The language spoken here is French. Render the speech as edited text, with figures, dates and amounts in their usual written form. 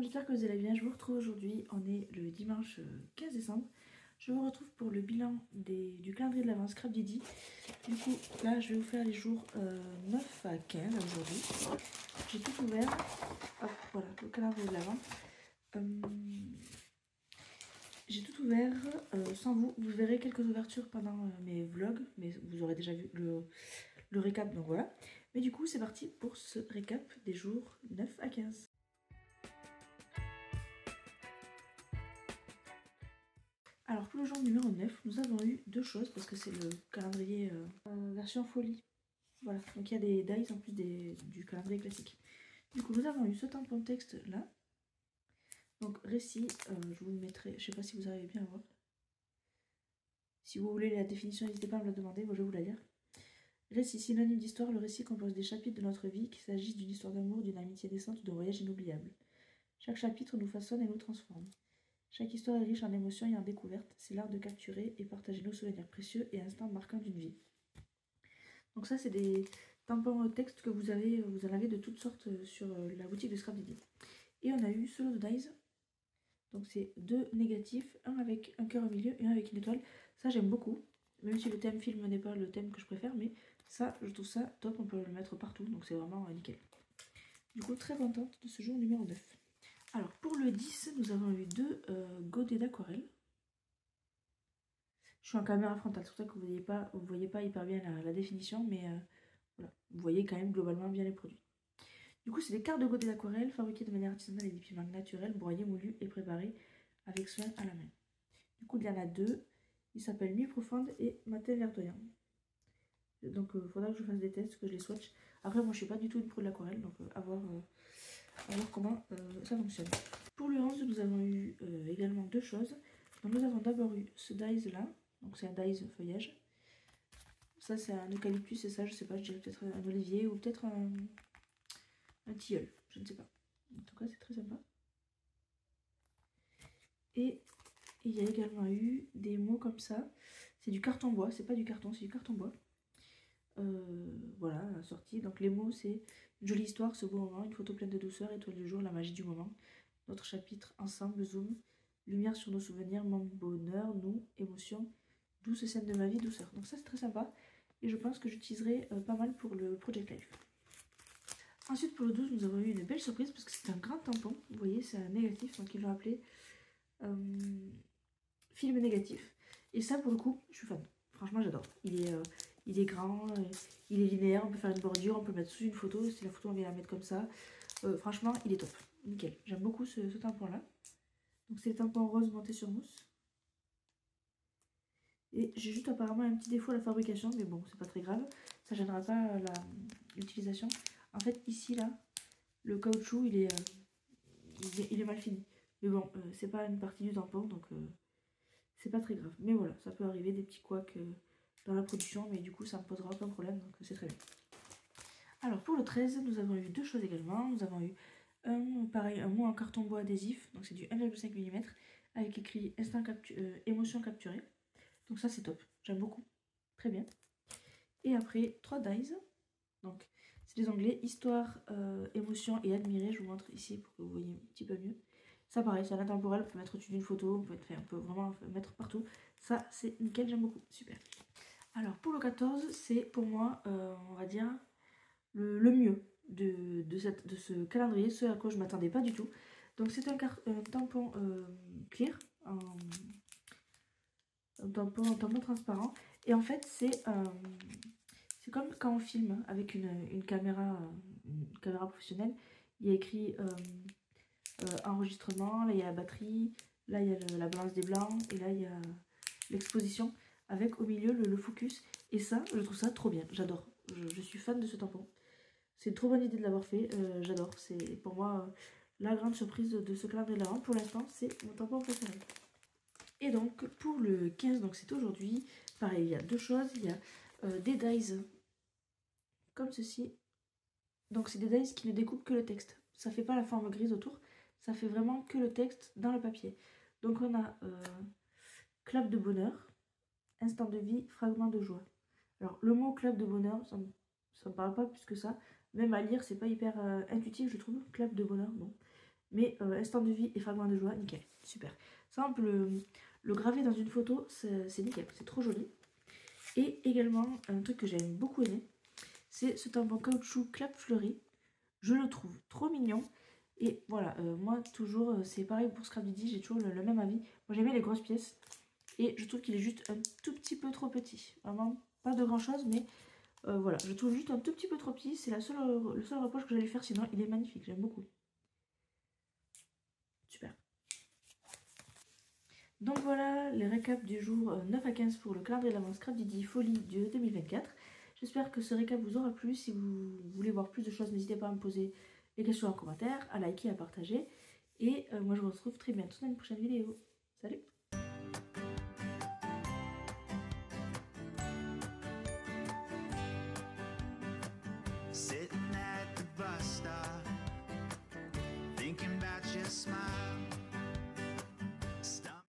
monde, j'espère que vous allez bien. Je vous retrouve aujourd'hui, on est le dimanche 15 décembre. Je vous retrouve pour le bilan du calendrier de l'Avent Scrap Didi. Du coup, là, je vais vous faire les jours 9 à 15 aujourd'hui. J'ai tout ouvert. Hop, voilà, le calendrier de l'Avent. J'ai tout ouvert sans vous. Vous verrez quelques ouvertures pendant mes vlogs, mais vous aurez déjà vu le récap, donc voilà. Mais du coup, c'est parti pour ce récap des jours 9 à 15. Alors pour le jour numéro 9, nous avons eu deux choses parce que c'est le calendrier version folie. Voilà, donc il y a des dies en plus du calendrier classique. Du coup, nous avons eu ce tampon texte là. Donc récit, je vous le mettrai, je sais pas si vous arrivez bien à voir. Si vous voulez la définition, n'hésitez pas à me la demander, moi je vais vous la lire. Récit, synonyme d'histoire, le récit compose des chapitres de notre vie, qu'il s'agisse d'une histoire d'amour, d'une amitié décente ou d'un voyage inoubliable. Chaque chapitre nous façonne et nous transforme. Chaque histoire est riche en émotions et en découvertes. C'est l'art de capturer et partager nos souvenirs précieux et instants marquants d'une vie. Donc ça, c'est des tampons texte que vous en avez de toutes sortes sur la boutique de Scrap Didi. Et on a eu Solo de Dies. Donc c'est deux négatifs, un avec un cœur au milieu et un avec une étoile. Ça, j'aime beaucoup. Même si le thème film n'est pas le thème que je préfère, mais ça, je trouve ça top. On peut le mettre partout, donc c'est vraiment nickel. Du coup, très contente de ce jour numéro 9. Alors pour le 10, nous avons eu deux godets d'aquarelle. Je suis en caméra frontale, c'est pour ça que vous ne voyez pas hyper bien la définition, mais voilà, vous voyez quand même globalement bien les produits. Du coup, c'est des cartes de godets d'aquarelle fabriquées de manière artisanale et des pigments naturels, broyés, moulus et préparés avec soin à la main. Du coup, il y en a deux. Ils s'appellent Nuit profonde et Matin verdoyant. Donc, il faudra que je fasse des tests, que je les swatch. Après, moi, je ne suis pas du tout une pro de l'aquarelle, donc à voir comment ça fonctionne. Pour le 11, nous avons eu également deux choses. Donc, nous avons d'abord eu ce dies là, donc c'est un dies feuillage. Ça, c'est un eucalyptus, et ça, je sais pas, je dirais peut-être un olivier ou peut-être un tilleul, je ne sais pas. En tout cas, c'est très sympa. Et il y a également eu des mots comme ça. C'est du carton bois, c'est pas du carton, c'est du carton bois. Voilà, sortie. Donc les mots, c'est une jolie histoire, ce beau moment, une photo pleine de douceur, étoile du jour, la magie du moment. Notre chapitre, ensemble, zoom, lumière sur nos souvenirs, mon bonheur, nous, émotion, douce scène de ma vie, douceur. Donc ça, c'est très sympa. Et je pense que j'utiliserai pas mal pour le Project Life. Ensuite, pour le 12, nous avons eu une belle surprise parce que c'est un grand tampon. Vous voyez, c'est un négatif, donc ils l'ont appelé film négatif. Et ça, pour le coup, je suis fan. Franchement, j'adore. Il est grand, il est linéaire, on peut faire une bordure, on peut le mettre sous une photo. Si la photo, on vient la mettre comme ça. Franchement, il est top. Nickel. J'aime beaucoup ce tampon-là. Donc, c'est le tampon rose monté sur mousse. Et j'ai juste apparemment un petit défaut à la fabrication, mais bon, c'est pas très grave. Ça gênera pas l'utilisation. En fait, ici, là, le caoutchouc, il est mal fini. Mais bon, c'est pas une partie du tampon, donc c'est pas très grave. Mais voilà, ça peut arriver des petits couacs dans la production, mais du coup, ça me posera aucun problème, donc c'est très bien. Alors, pour le 13, nous avons eu deux choses également. Nous avons eu un mot en carton bois adhésif, donc c'est du 1,5 mm, avec écrit émotion capturée. Donc ça, c'est top. J'aime beaucoup. Très bien. Et après, 3 dies. Donc, c'est des onglets histoire, émotion et admirer. Je vous montre ici pour que vous voyez un petit peu mieux. Ça, pareil, c'est un intemporel. On peut mettre au-dessus d'une photo. On peut vraiment mettre partout. Ça, c'est nickel. J'aime beaucoup. Super. Alors, pour le 14, c'est pour moi, on va dire, le mieux de ce calendrier. Ce à quoi je ne m'attendais pas du tout. Donc, c'est un tampon clear. Un tampon transparent. Et en fait, c'est comme quand on filme avec une caméra professionnelle. Il y a écrit enregistrement, là il y a la batterie, là il y a la balance des blancs, et là il y a l'exposition avec au milieu le focus. Et ça, je trouve ça trop bien, j'adore. Je suis fan de ce tampon. C'est une trop bonne idée de l'avoir fait, j'adore. C'est pour moi la grande surprise de ce calendrier de l'Avent. Pour l'instant, c'est mon tampon préféré. Et donc pour le 15, donc c'est aujourd'hui, pareil, il y a deux choses. Il y a des dies comme ceci. Donc c'est des dies qui ne découpent que le texte. Ça fait pas la forme grise autour, ça fait vraiment que le texte dans le papier. Donc on a clap de bonheur, instant de vie, fragment de joie. Alors le mot clap de bonheur, ça me parle pas plus que ça. Même à lire, c'est pas hyper intuitif, je trouve. Clap de bonheur, bon. Mais instant de vie et fragment de joie, nickel, super. Ça, on peut le graver dans une photo, c'est nickel, c'est trop joli. Et également, un truc que j'aime beaucoup aimer, c'est ce tampon caoutchouc clap fleuri. Je le trouve trop mignon. Et voilà, moi toujours, c'est pareil pour Scrap Didi, j'ai toujours le même avis. Moi j'aimais les grosses pièces. Et je trouve qu'il est juste un tout petit peu trop petit. Vraiment, pas de grand chose, mais voilà, je trouve juste un tout petit peu trop petit. C'est le seul reproche que j'allais faire, sinon il est magnifique, j'aime beaucoup. Super. Donc voilà les récaps du jour 9 à 15 pour le calendrier de l'avant Scrap Didi Folie de 2024. J'espère que ce récap vous aura plu. Si vous voulez voir plus de choses, n'hésitez pas à me poser les questions en commentaire, à liker, à partager. Et moi je vous retrouve très bientôt dans une prochaine vidéo. Salut!